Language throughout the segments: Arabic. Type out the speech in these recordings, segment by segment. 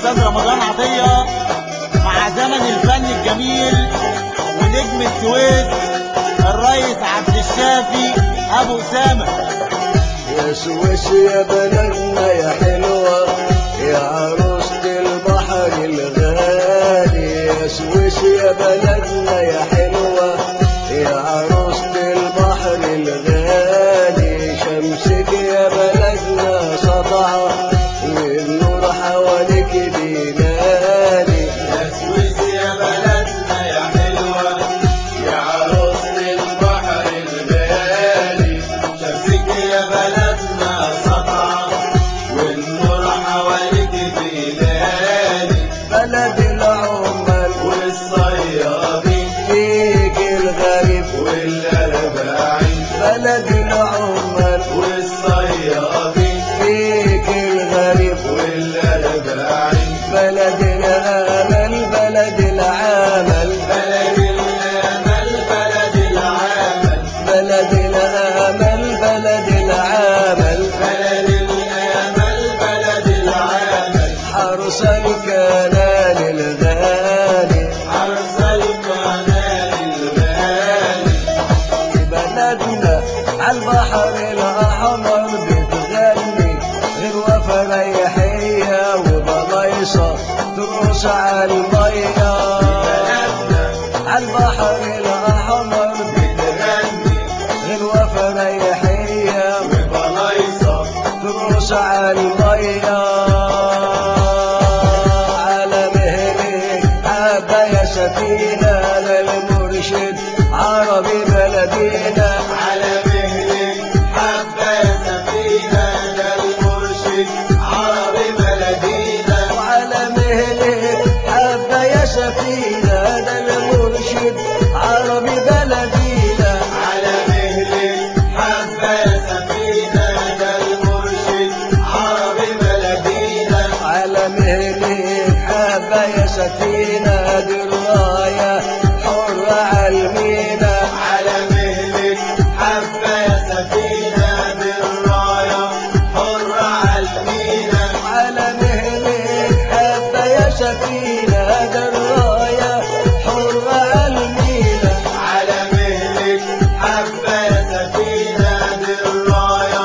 الاستاذ رمضان عطيه مع زمن الفن الجميل ونجم السويس الريس عبد الشافي ابو اسامه. يا سويس يا بلدنا يا حلوه يا عروسة البحر الغالي، يا سويس يا بلدنا يا حلوه يا عروسة البحر الغالي، شمسك يا بلدنا سطعه والنور حواليك بينالي. يا سويس يا بلدنا يا حلوه يا عروسة البحر الغالي، شمسك يا بلدنا سطعه والنور حواليك بينالي. بلد العمال والصيادين فيك الغريب والأربعين، بلد العمال والصيادين فيك الغريب والأربعين، بلد الامل بلد العمل بلد الأمل بلد العمل، بلد الامل بلد العمل بلد الأمل بلد العمل، حرس الكنال الغالي حرس القناة الغالي. بلدنا عالبحر الاحمر بتغني غنوة فريحية وبلايصة ترقص عالمية، بلدنا عالبحر الاحمر بتغني غنوة فريحية وبلايصة ترقص عالمية، على مهلك حابة يا سفينة للمرشد عربي بلدينا، على مهلك حبة يا سفينة ده المرشد عربي بلدينا، وعلى مهلك حابة يا سفينة ده المرشد عربي بلدينا، على مهلك حبة يا سفينة ده المرشد عربي بلدينا، على مهلك حابة يا سفينة دي الراية حرة عالمينا، على مهلك حبة يا سفينة بالراية حرة عالمينا، على مهلك حابة يا سفينة دي الراية حرة عالمينا، على مهلك حبة يا سفينة بالراية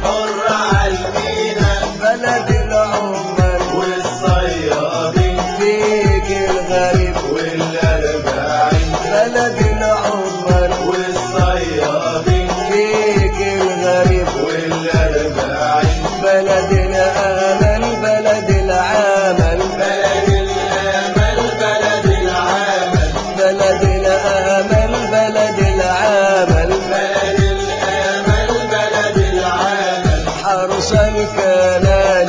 حرة عالمينا، بلد العمال والصيادين فيك الغريب والأربعين، بلد العمال والصيادين فيك الغريب والأربعين، بلد الامل بلد العمل بلد الأمل بلد العمل، بلد الامل بلد العمل بلد الأمل بلد العمل، حرس الكنال